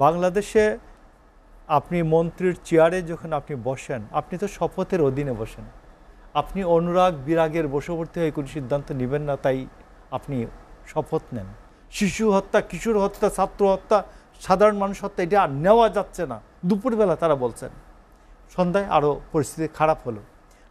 বাংলাদেশে আপনি মন্ত্রীর চেয়ারে যখন আপনি বসেন, আপনি তো শপথের অধীনে বসেন। আপনি অনুরাগ বিরাগের বশবর্তী হয়ে কোনো সিদ্ধান্ত নেবেন না, তাই আপনি শপথ নেন। শিশু হত্যা, কিশোর হত্যা, ছাত্র হত্যা, সাধারণ মানুষ হত্যা, এটা আর নেওয়া যাচ্ছে না, দুপুরবেলা তারা বলছেন। সন্ধ্যায় আরও পরিস্থিতি খারাপ হলো।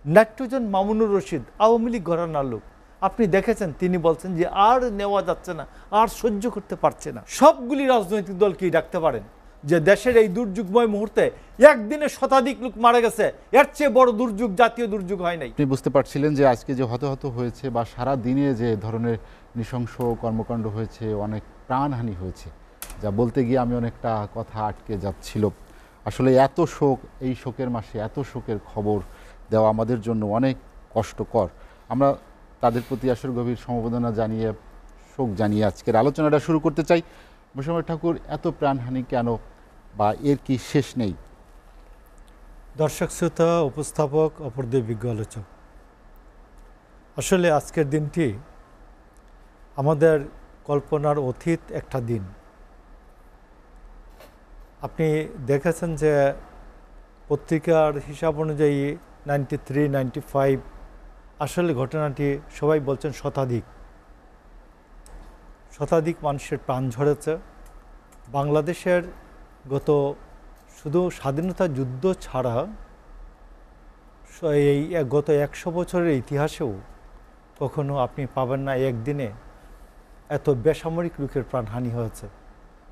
নাট্যজন মামুনুর রশিদ আওয়ামী লীগ ঘরানার লোক, আপনি দেখেছেন তিনি বলছেন যে আর নেওয়া যাচ্ছে না, আর সহ্য করতে পারছে না। সবগুলি রাজনৈতিক দলকেই ডাকতে পারেন যে দেশের এই দুর্যোগময় মুহূর্তে একদিনে শতাধিক লোক মারা গেছে, এর চেয়ে বড় দুর্যোগ জাতীয় দুর্যোগ হয় নাই। আপনি বুঝতে পারছিলেন যে আজকে যে হতাহত হয়েছে বা সারা দিনে যে ধরনের নৃশংস কর্মকাণ্ড হয়েছে, অনেক প্রাণহানি হয়েছে, যা বলতে গিয়ে আমি অনেকটা কথা আটকে যাচ্ছিল। আসলে এত শোক, এই শোকের মাসে এত শোকের খবর দেওয়া আমাদের জন্য অনেক কষ্টকর। আমরা তাদের প্রতি আসলে গভীর সমবেদনা জানিয়ে, শোক জানিয়ে আজকের আলোচনাটা শুরু করতে চাই। মোশাররফ ঠাকুর, এত প্রাণহানি কেন, বা এর কি শেষ নেই? দর্শক শ্রোতা, উপস্থাপক, অপরদের বিজ্ঞ আলোচক, আসলে আজকের দিনটি আমাদের কল্পনার অতীত একটা দিন। আপনি দেখেছেন যে পত্রিকার হিসাব অনুযায়ী 93, 95 আসলে ঘটনাটি সবাই বলছেন শতাধিক মানুষের প্রাণ ঝরেছে। বাংলাদেশের শুধু স্বাধীনতা যুদ্ধ ছাড়া এই গত 100 বছরের ইতিহাসেও কখনো আপনি পাবেন না একদিনে এত বেসামরিক লোকের প্রাণহানি হয়েছে।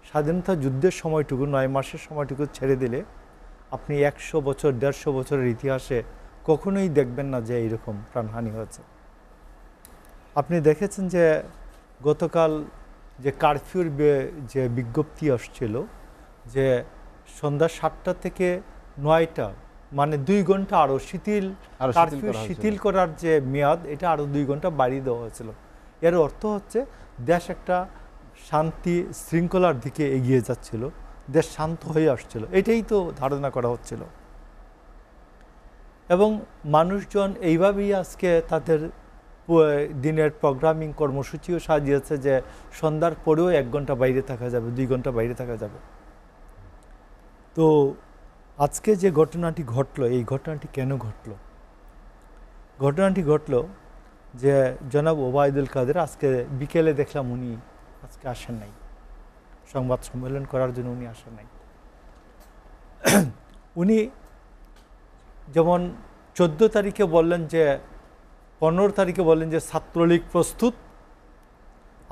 স্বাধীনতা যুদ্ধের সময়টুকু, 9 মাসের সময়টুকু ছেড়ে দিলে আপনি 100 বছর, 150 বছরের ইতিহাসে কখনোই দেখবেন না যে এইরকম প্রাণহানি হয়েছে। আপনি দেখেছেন যে গতকাল যে কারফিউর যে বিজ্ঞপ্তি আসছিল যে সন্ধ্যা 7টা থেকে 9টা, মানে 2 ঘন্টা আরও কারফিউ শিথিল করার যে মেয়াদ, এটা আরও 2 ঘন্টা বাড়িয়ে দেওয়া হয়েছিল। এর অর্থ হচ্ছে দেশ একটা শান্তি শৃঙ্খলার দিকে এগিয়ে যাচ্ছিল, দেশ শান্ত হয়ে আসছিল, এটাই তো ধারণা করা হচ্ছিল। এবং মানুষজন এইভাবেই আজকে তাদের দিনের প্রোগ্রামিং কর্মসূচিও সাজিয়েছে যে সন্ধ্যার পরেও 1 ঘন্টা বাইরে থাকা যাবে, 2 ঘন্টা বাইরে থাকা যাবে। তো আজকে যে ঘটনাটি ঘটলো, এই ঘটনাটি কেন ঘটলো? ঘটনাটি ঘটলো যে জনাব ওবায়দুল কাদের আজকে বিকেলে দেখলাম উনি আজকে আসেন নাই, সংবাদ সম্মেলন করার জন্য উনি আসেন নাই। উনি যেমন 14 তারিখে বললেন যে, 15 তারিখে বললেন যে ছাত্রলীগ প্রস্তুত,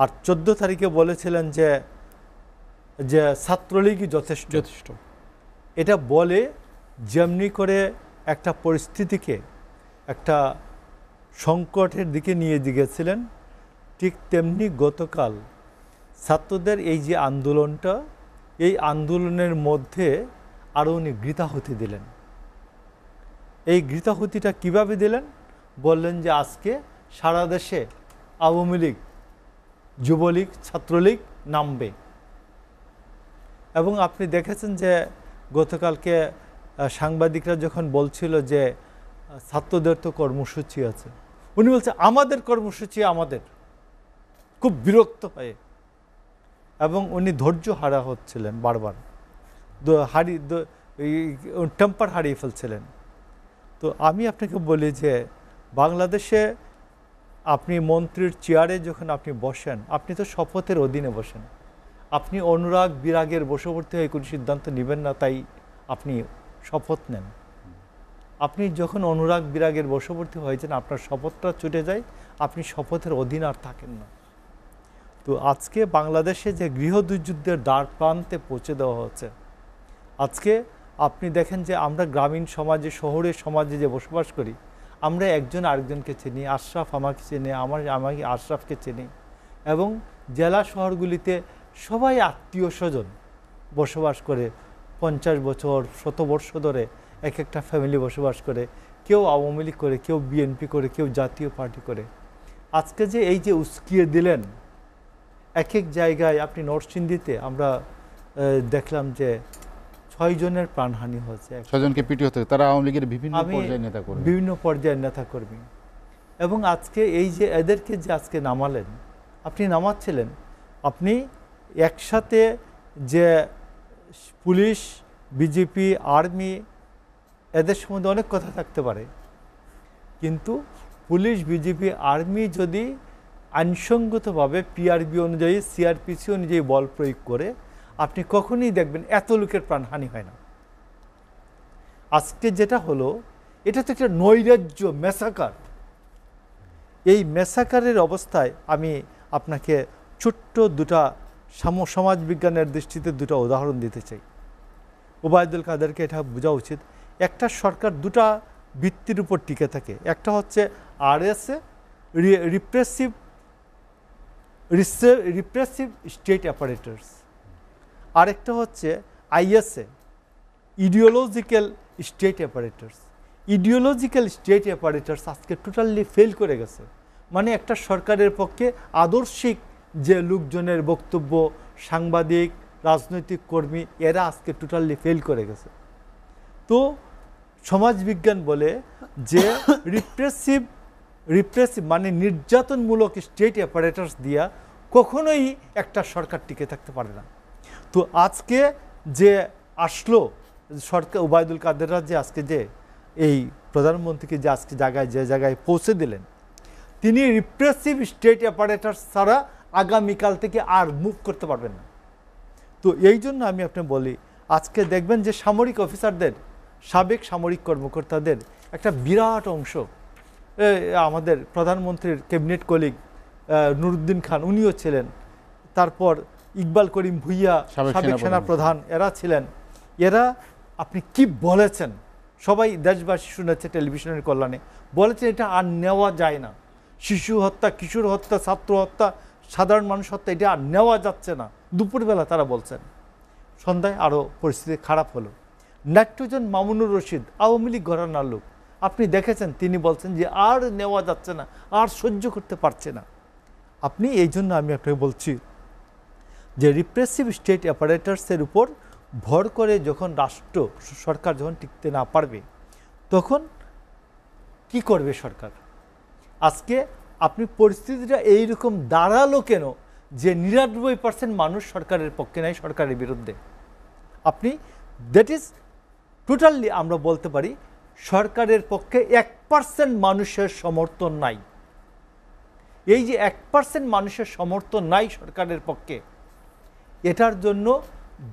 আর 14 তারিখে বলেছিলেন যে ছাত্রলীগই যথেষ্ট। এটা বলে যেমনি করে একটা পরিস্থিতিকে একটা সংকটের দিকে নিয়ে গেছিলেন, ঠিক তেমনি গতকাল ছাত্রদের এই যে আন্দোলনটা, এই আন্দোলনের মধ্যে আরও উনি গৃতাহুতি দিলেন। এই গৃতাহুতিটা কিভাবে দিলেন? বললেন যে আজকে সারা দেশে আওয়ামী লীগ, যুবলীগ, ছাত্রলীগ নামবে। এবং আপনি দেখেছেন যে গতকালকে সাংবাদিকরা যখন বলছিল যে ছাত্রদের তো কর্মসূচি আছে, উনি বলছে আমাদের কর্মসূচি আমাদের, খুব বিরক্ত হয়ে। এবং উনি ধৈর্য হারা হচ্ছিলেন, বারবার টেম্পার হারিয়ে ফেলছিলেন। তো আমি আপনাকে বলি যে বাংলাদেশে আপনি মন্ত্রীর চেয়ারে যখন আপনি বসেন, আপনি তো শপথের অধীনে বসেন। আপনি অনুরাগ বিরাগের বশবর্তী হয়ে কোনো সিদ্ধান্ত নেবেন না, তাই আপনি শপথ নেন। আপনি যখন অনুরাগ বিরাগের বশবর্তী হয়েছেন, আপনার শপথটা ছুটে যায়, আপনি শপথের অধীন আর থাকেন না। তো আজকে বাংলাদেশে যে গৃহযুদ্ধের দ্বার প্রান্তে পৌঁছে দেওয়া হচ্ছে, আজকে আপনি দেখেন যে আমরা গ্রামীণ সমাজে, শহরের সমাজে যে বসবাস করি, আমরা একজন আরেকজনকে চিনি। আশরাফ আমাকে চেনে, আমি আশরাফকে চিনি। এবং জেলা শহরগুলিতে সবাই আত্মীয় স্বজন বসবাস করে, 50 বছর 100 বর্ষ ধরে এক একটা ফ্যামিলি বসবাস করে। কেউ আওয়ামী লীগ করে, কেউ বিএনপি করে, কেউ জাতীয় পার্টি করে। আজকে যে এই যে উস্কিয়ে দিলেন, এক এক জায়গায় আপনি নরসিংদীতে আমরা দেখলাম যে 6 জনের প্রাণহানি হয়েছে, 6 জনকে পিটি হতে, তারা আওয়ামী লীগের বিভিন্ন পর্যায়ের নেতা কর্মী। এবং আজকে এই যে এদেরকে যে আজকে নামালেন, আপনি নামাচ্ছিলেন, আপনি একসাথে যে পুলিশ, বিজেপি, আর্মি এদের সম্বন্ধে অনেক কথা থাকতে পারে, কিন্তু পুলিশ, বিজেপি, আর্মি যদি আইনসঙ্গতভাবে পিআরবি অনুযায়ী, সিআরপিসি অনুযায়ী বল প্রয়োগ করে, আপনি কখনোই দেখবেন এত লোকের প্রাণহানি হয় না। আজকে যেটা হলো, এটা তো একটা নৈরাজ্য, মেসাকার। এই মেসাকারের অবস্থায় আমি আপনাকে ছোট্ট দুটা সমাজবিজ্ঞানের দৃষ্টিতে দুটো উদাহরণ দিতে চাই। ওবায়দুল কাদেরকে এটা বোঝা উচিত, একটা সরকার দুটা ভিত্তির উপর টিকে থাকে। একটা হচ্ছে আরএসএ, রিপ্রেসিভ স্টেট অ্যাপারেটার্স, আরেকটা হচ্ছে ISA, ideological state apparatus. Ideological state apparatus আজকে টোটালি ফেল করে গেছে। মানে একটা সরকারের পক্ষে আদর্শিক যে লোকজনের বক্তব্য, সাংবাদিক, রাজনৈতিক কর্মী, এরা আজকে টোটালি ফেল করে গেছে। তো সমাজবিজ্ঞান বলে যে রিপ্রেসিভ মানে নির্যাতনমূলক স্টেট অ্যাপারেটার্স দিয়া কখনোই একটা সরকার টিকে থাকতে পারে না। তো আজকে যে আসলো সরকার, ওবায়দুল কাদেররা যে আজকে যে এই প্রধানমন্ত্রীকে যে আজকে যে জায়গায় পৌঁছে দিলেন, তিনি রিপ্রেসিভ স্টেট অ্যাপারেটার্স ছাড়া আগামীকাল থেকে আর মুভ করতে পারবেন না। তো এই জন্য আমি আপনি বলি, আজকে দেখবেন যে সামরিক অফিসারদের, সাবেক সামরিক কর্মকর্তাদের একটা বিরাট অংশ, আমাদের প্রধানমন্ত্রীর ক্যাবিনেট কলিগ নুরুদ্দিন খান, উনিও ছিলেন, তারপর ইকবাল করিম ভুইয়া সাবেক সেনাপ্রধান, এরা ছিলেন। এরা আপনি কি বলেছেন, সবাই দেশবাসী শুনেছে টেলিভিশনের কল্যাণে, বলেছেন এটা আর নেওয়া যায় না। শিশু হত্যা, কিশোর হত্যা, ছাত্র হত্যা, সাধারণ মানুষ হত্যা, এটা আর নেওয়া যাচ্ছে না। দুপুরবেলা তারা বলছেন, সন্ধ্যায় আরও পরিস্থিতি খারাপ হলো। নাট্যজন মামুনুর রশিদ, আওয়ামী লীগ ঘরানার লোক, আপনি দেখেছেন তিনি বলছেন যে আর নেওয়া যাচ্ছে না, আর সহ্য করতে পারছে না। আপনি এই জন্য আমি আপনাকে বলছি যে রিপ্রেসিভ স্টেট অ্যাপারেটার্সের উপর ভর করে যখন রাষ্ট্র সরকার যখন টিকতে না পারবে, তখন কি করবে সরকার? আজকে আপনি পরিস্থিতিটা এইরকম দাঁড়ালো কেন যে ৯৯% মানুষ সরকারের পক্ষে নাই, সরকারের বিরুদ্ধে। আপনি দ্যাট ইজ টোটালি আমরা বলতে পারি সরকারের পক্ষে 1% মানুষের সমর্থন নাই। এই যে 1% মানুষের সমর্থন নাই সরকারের পক্ষে, এটার জন্য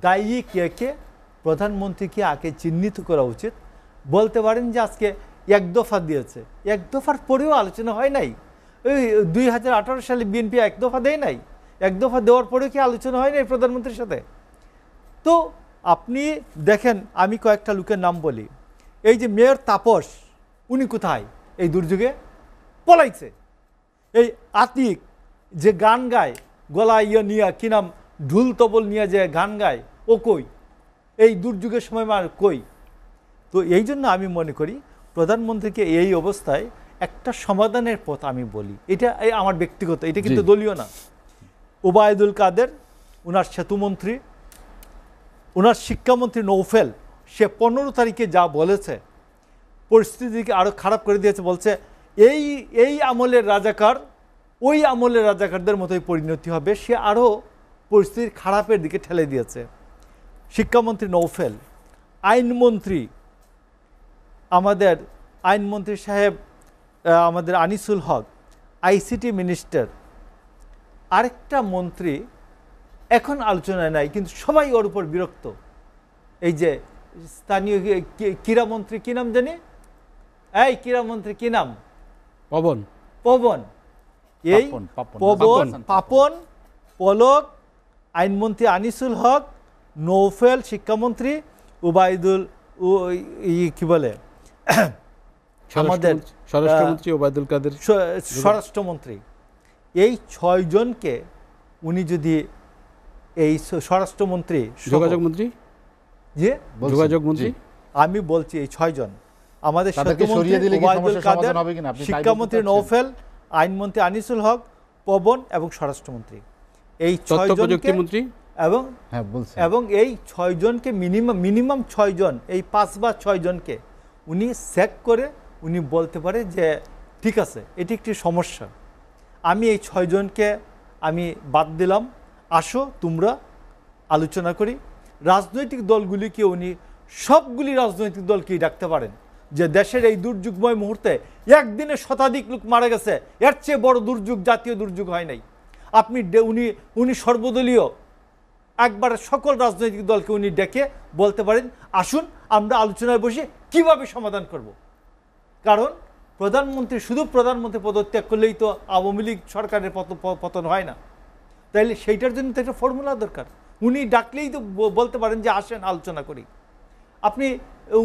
দায়ী কে কে? প্রধানমন্ত্রীকে আগে চিহ্নিত করা উচিত। বলতে পারেন যে আজকে এক দফা দিয়েছে, এক দফার পরেও আলোচনা হয় নাই। ওই 2018 সালে বিএনপি এক দফা দেয় নাই, এক দফা দেওয়ার পরেও কি আলোচনা হয় নাই প্রধানমন্ত্রীর সাথে? তো আপনি দেখেন, আমি কয়েকটা লোকের নাম বলি। এই যে মেয়র তাপস, উনি কোথায়? এই দুর্যোগে পলাইছে। এই আতিক যে গান গায়, গলা নিয়ে কি নাম, ঢুল তবল নিয়ে যে গান গায়, ও কই? এই দুর্যোগের সময় কই? তো এই জন্য আমি মনে করি প্রধানমন্ত্রীকে এই অবস্থায় একটা সমাধানের পথ আমি বলি, এটা আমার ব্যক্তিগত, এটা কিন্তু দলীয় না। ওবায়দুল কাদের, ওনার সেতুমন্ত্রী, ওনার শিক্ষামন্ত্রী নৌফেল, সে 15 তারিখে যা বলেছে পরিস্থিতিকে আরও খারাপ করে দিয়েছে। বলছে এই আমলের রাজাকার ওই আমলের রাজাকারদের মতোই পরিণতি হবে। সে আরও পরিস্থিতির খারাপের দিকে ঠেলে দিয়েছে। শিক্ষামন্ত্রী নৌফেল, আইনমন্ত্রী, আমাদের আইনমন্ত্রী সাহেব আমাদের আনিসুল হক, আইসিটি মিনিস্টার, আরেকটা মন্ত্রী এখন আলোচনায় নাই, কিন্তু সবাই ওর উপর বিরক্ত। এই যে স্থানীয় ক্রীড়ামন্ত্রী, কি নাম জানি, এই ক্রীড়ামন্ত্রী কি নাম? পবন, এই পবন, পাপন, পলক, আইনমন্ত্রী আনিসুল হক, নৌফেল শিক্ষামন্ত্রী, ওবায়দুল কি বলে আমাদের স্বরাষ্ট্রমন্ত্রী ওবায়দুল কাদের স্বরাষ্ট্রমন্ত্রী, এই 6 জনকে উনি যদি এই স্বরাষ্ট্রমন্ত্রী, যোগাযোগমন্ত্রী, যে যোগাযোগমন্ত্রী, আমি বলছি এই 6 জন আমাদের ওবায়দুল কাদের, শিক্ষামন্ত্রী নৌফেল, আইনমন্ত্রী আনিসুল হক, পবন এবং স্বরাষ্ট্রমন্ত্রী, এই 6 জনকে এবং এই 6 জনকে মিনিমাম 6 জন, এই 5 বা 6 জনকে উনি চেক করে উনি বলতে পারে যে ঠিক আছে, এটি একটি সমস্যা, আমি এই 6 জনকে আমি বাদ দিলাম, আসো তোমরা আলোচনা করি, রাজনৈতিক দলগুলিকে উনি সবগুলি রাজনৈতিক দলকেই ডাকতে পারেন যে দেশের এই দুর্যোগময় মুহূর্তে একদিনে শতাধিক লোক মারা গেছে, এর চেয়ে বড় দুর্যোগ, জাতীয় দুর্যোগ হয় নাই। আপনি উনি সর্বদলীয় একবার সকল রাজনৈতিক দলকে উনি ডেকে বলতে পারেন আসুন আমরা আলোচনায় বসে কিভাবে সমাধান করব। কারণ প্রধানমন্ত্রী শুধু প্রধানমন্ত্রী পদত্যাগ করলেই তো আওয়ামী লীগ সরকারের পতন হয় না। তাইলে সেইটার জন্য তো একটা ফর্মুলা দরকার। উনি ডাকলেই তো বলতে পারেন যে আসেন আলোচনা করি।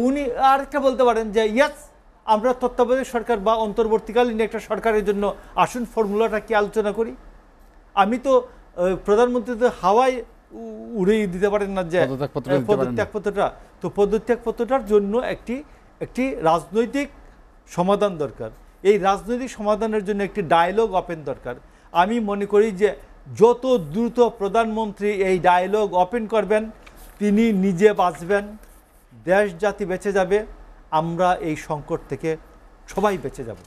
উনি আরেকটা বলতে পারেন যে ইয়াস আমরা তত্ত্বাবধায়ক সরকার বা অন্তর্বর্তীকালীন একটা সরকারের জন্য আসুন ফর্মুলাটা কি আলোচনা করি। আমি তো প্রধানমন্ত্রী তো হাওয়ায় উড়িয়ে দিতে পারেন না যে পদত্যাগপত্রটা, তো পদত্যাগপত্রটার জন্য একটি রাজনৈতিক সমাধান দরকার। এই রাজনৈতিক সমাধানের জন্য একটি ডায়ালগ ওপেন দরকার। আমি মনে করি যে যত দ্রুত প্রধানমন্ত্রী এই ডায়ালগ ওপেন করবেন তিনি নিজে বাঁচবেন, দেশ জাতি বেঁচে যাবে, আমরা এই সংকট থেকে সবাই বেঁচে যাব।